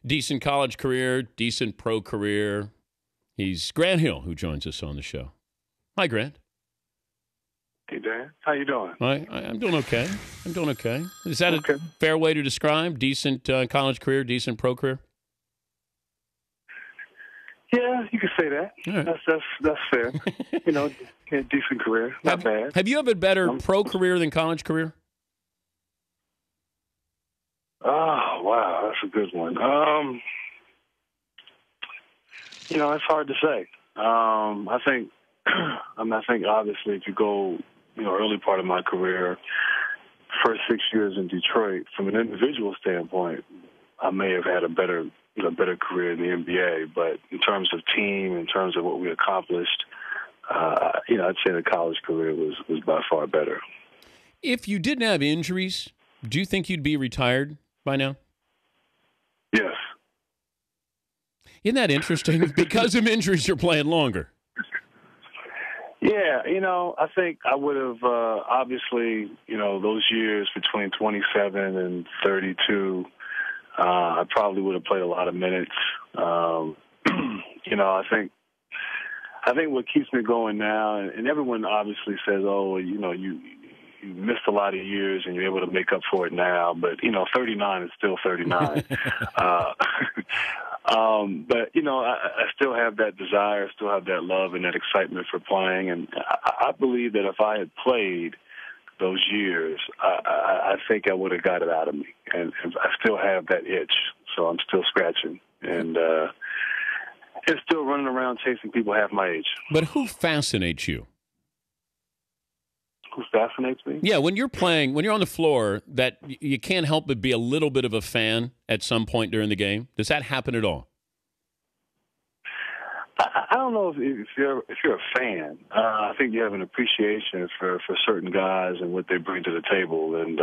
Decent college career, decent pro career. He's Grant Hill, who joins us on the show. Hi, Grant. Hey, Dan. How you doing? I'm doing okay. Is that a fair way to describe decent college career, decent pro career? Yeah, you can say that. Right. That's fair. Decent career, not bad. Have you had a better pro career than college career? Oh, wow, that's a good one. It's hard to say. I think obviously if you go, early part of my career, first 6 years in Detroit, from an individual standpoint, I may have had a better career in the NBA. But in terms of team, in terms of what we accomplished, I'd say the college career was by far better. If you didn't have injuries, do you think you'd be retired by now? Yes. Isn't that interesting? Because of injuries, you're playing longer. Yeah, I think I would have, obviously, those years between 27 and 32, I probably would have played a lot of minutes. I think what keeps me going now, and everyone obviously says, oh, you missed a lot of years and you're able to make up for it now, but 39 is still 39. But I still have that desire, still have that love and that excitement for playing, and I believe that if I had played those years, I think I would have got it out of me, and I still have that itch, so I'm still scratching, and still running around chasing people half my age. But who fascinates you? Who fascinates me? Yeah, when you're playing, when you're on the floor, that you can't help but be a little bit of a fan at some point during the game. Does that happen at all? I don't know if you're a fan. I think you have an appreciation for certain guys and what they bring to the table, and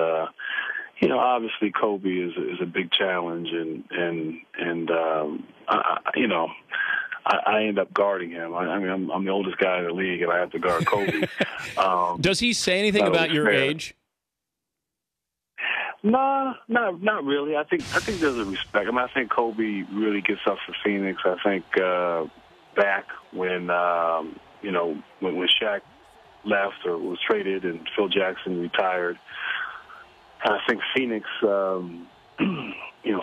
obviously Kobe is a big challenge, and I end up guarding him. I'm the oldest guy in the league, and I have to guard Kobe. Does he say anything about your age? No, not really. I think there's a respect. I think Kobe really gets up for Phoenix. I think back when when Shaq left or was traded and Phil Jackson retired, I think Phoenix.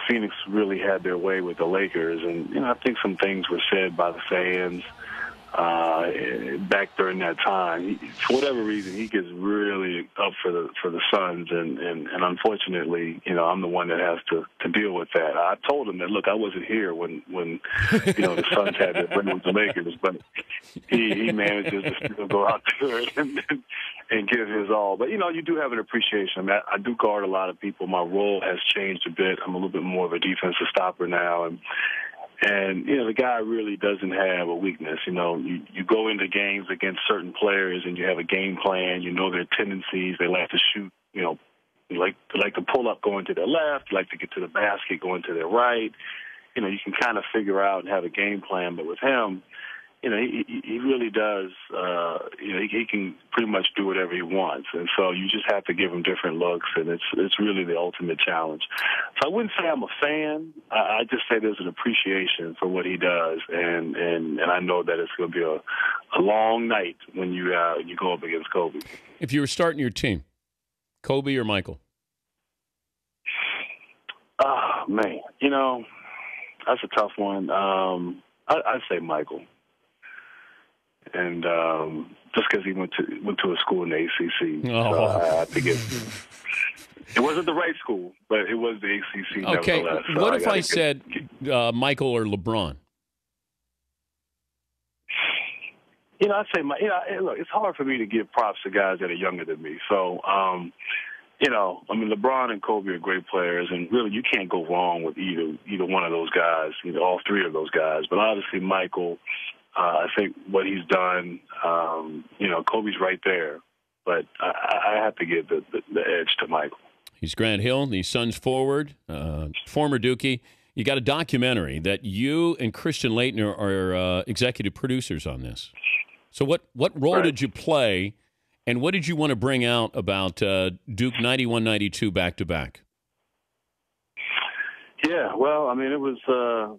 Phoenix really had their way with the Lakers, and I think some things were said by the fans back during that time. For whatever reason, he gets really up for the Suns, and unfortunately, I'm the one that has to deal with that. I told him that, look, I wasn't here when the Suns had their win with the Lakers, but he manages to still go out there and give his all. But, you do have an appreciation. I do guard a lot of people. My role has changed a bit. I'm a little bit more of a defensive stopper now. And the guy really doesn't have a weakness. You go into games against certain players and you have a game plan. You know their tendencies. They like to shoot, they like to pull up going to their left, like to get to the basket going to their right. You can kind of figure out and have a game plan. But with him, he really does, he can pretty much do whatever he wants. And so you just have to give him different looks, and it's really the ultimate challenge. So I wouldn't say I'm a fan. I just say there's an appreciation for what he does, and I know that it's going to be a long night when you go up against Kobe. If you were starting your team, Kobe or Michael? Oh, man. That's a tough one. I'd say Michael. And just because he went to a school in the ACC, so I think it wasn't the right school, but it was the ACC. Okay, nevertheless. So what if I said Michael or LeBron? I'd say look, it's hard for me to give props to guys that are younger than me. So, LeBron and Kobe are great players, and really you can't go wrong with either one of those guys, all three of those guys. But obviously Michael. I think what he's done, Kobe's right there, but I have to give the edge to Michael. He's Grant Hill, the Suns forward, former Dookie. You got a documentary that you and Christian Laettner are executive producers on this. So what role did you play, and what did you want to bring out about Duke 91-92 back-to-back? Yeah, well, I mean, it was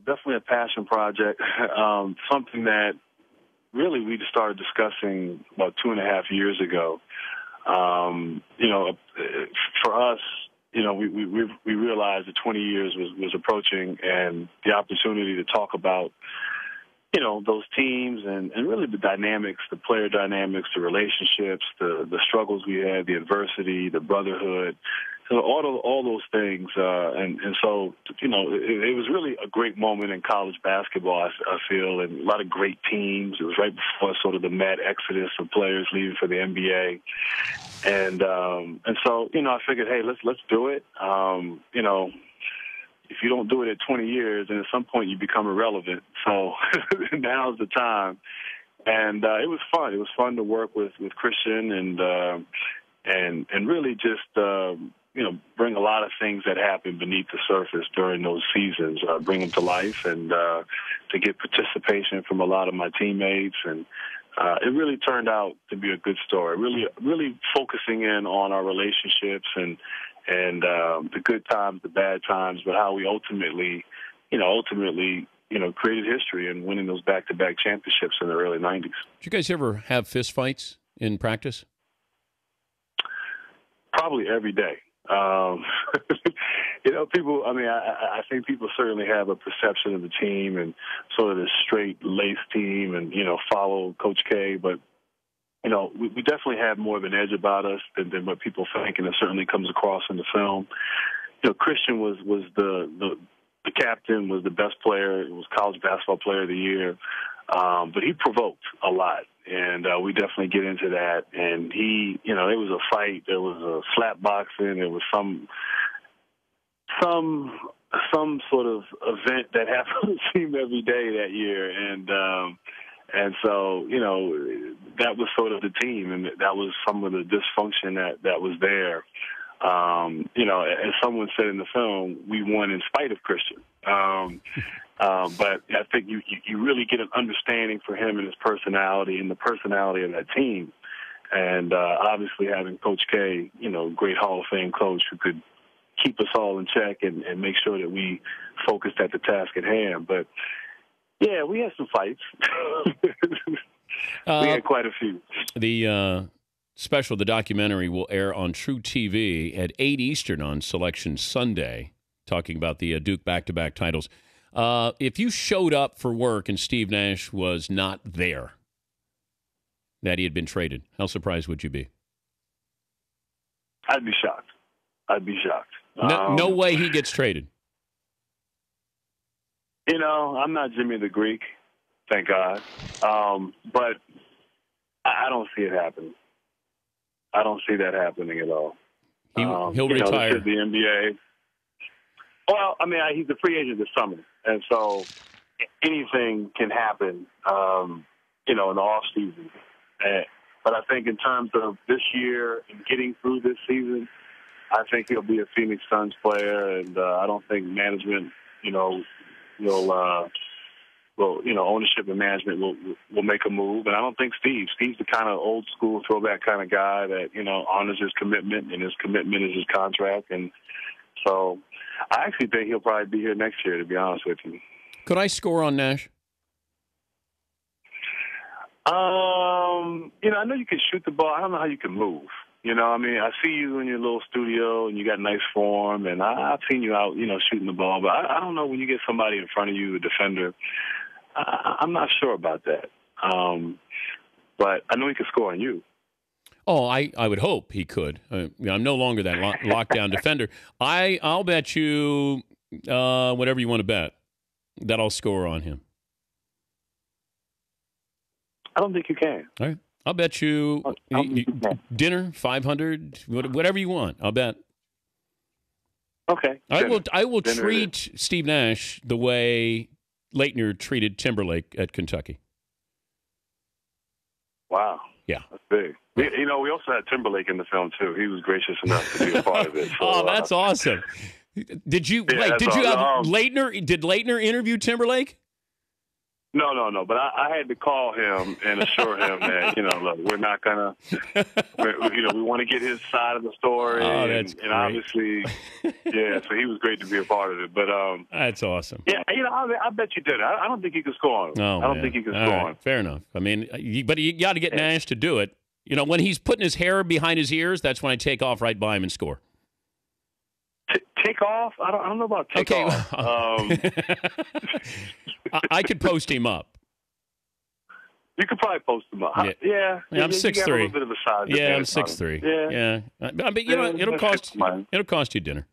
definitely a passion project, something that really we just started discussing about 2.5 years ago. For us, we realized that 20 years was approaching, and the opportunity to talk about, those teams and really the dynamics, the player dynamics, the relationships, the struggles we had, the adversity, the brotherhood, so all those things. And so, it was really a great moment in college basketball, I feel, and a lot of great teams. It was right before sort of the mad exodus of players leaving for the NBA. And so, I figured, hey, let's do it. If you don't do it at 20 years, then at some point you become irrelevant. So now's the time. And it was fun. It was fun to work with Christian and really just bring a lot of things that happened beneath the surface during those seasons, bring them to life, and to get participation from a lot of my teammates. And it really turned out to be a good story. Really focusing in on our relationships and the good times, the bad times, but how we ultimately created history and winning those back-to-back championships in the early 90s. Did you guys ever have fist fights in practice? Probably every day. People, I think people certainly have a perception of the team and sort of this straight-laced team and, follow Coach K, but we definitely have more of an edge about us than what people think, and it certainly comes across in the film. Christian was the captain, was the best player, was college basketball player of the year, but he provoked a lot, and we definitely get into that. And he, there was a fight, there was a slap boxing, there was some sort of event that happened to the team every day that year, and so, that was sort of the team, and that was some of the dysfunction that was there. As someone said in the film, we won in spite of Christian. But I think you really get an understanding for him and his personality and the personality of that team. And obviously having Coach K, great Hall of Fame coach who could keep us all in check and make sure that we focused at the task at hand. But yeah, we had some fights. We had quite a few. The special, the documentary, will air on True TV at 8 Eastern on Selection Sunday, talking about the Duke back-to-back titles. If you showed up for work and Steve Nash was not there, that he had been traded, how surprised would you be? I'd be shocked. No way he gets traded. I'm not Jimmy the Greek, thank God. But I don't see it happening. I don't see that happening at all. He'll retire. The NBA. Well, he's a free agent this summer, and so anything can happen, in the off season. But I think in terms of this year and getting through this season, I think he'll be a Phoenix Suns player, and I don't think management, ownership and management will make a move. And I don't think Steve's the kind of old school throwback kind of guy that, honors his commitment, and his commitment is his contract. And so I actually think he'll probably be here next year, to be honest with you. Could I score on Nash? I know you can shoot the ball. I don't know how you can move. I see you in your little studio and you got nice form, and I've seen you out, shooting the ball. But I don't know, when you get somebody in front of you, a defender, I'm not sure about that. But I know he can score on you. Oh, I would hope he could. I'm no longer that lockdown defender. I'll bet you whatever you want to bet that I'll score on him. I don't think you can. All right. I'll bet you dinner, 500, whatever you want. I'll bet. Okay. I will treat Steve Nash the way Leitner treated Timberlake at Kentucky. Wow. Yeah. That's big. We also had Timberlake in the film, too. He was gracious enough to be a part of it. So, that's awesome. Did you have Leitner? Did Leitner interview Timberlake? No. But I had to call him and assure him that, look, we're not gonna, we want to get his side of the story. Oh, that's and obviously, yeah. So he was great to be a part of it. But that's awesome. Yeah, I bet you did. I don't think he could score on him. Oh, I don't think he could score on him. Fair enough. I mean, but you got to get Nash to do it. When he's putting his hair behind his ears, that's when I take off right by him and score. Take off? I don't know about take off. I could post him up. You could probably post him up. Yeah, I'm 6'3". A little bit of a size. Yeah, I'm 6'3". Yeah. But it'll cost you dinner.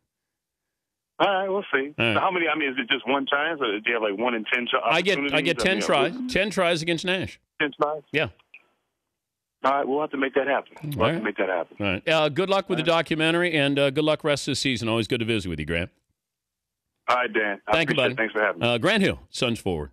All right, we'll see. Right. So how many? I mean, is it just one chance, or do you have like 1 in 10 I get 10 tries. 10 tries against Nash. 10 tries. Yeah. All right, we'll have to make that happen. We'll have to make that happen. All right. Good luck with the documentary, and good luck rest of the season. Always good to visit with you, Grant. All right, Dan. Thank you, buddy. Thanks for having me. Grant Hill, Suns forward.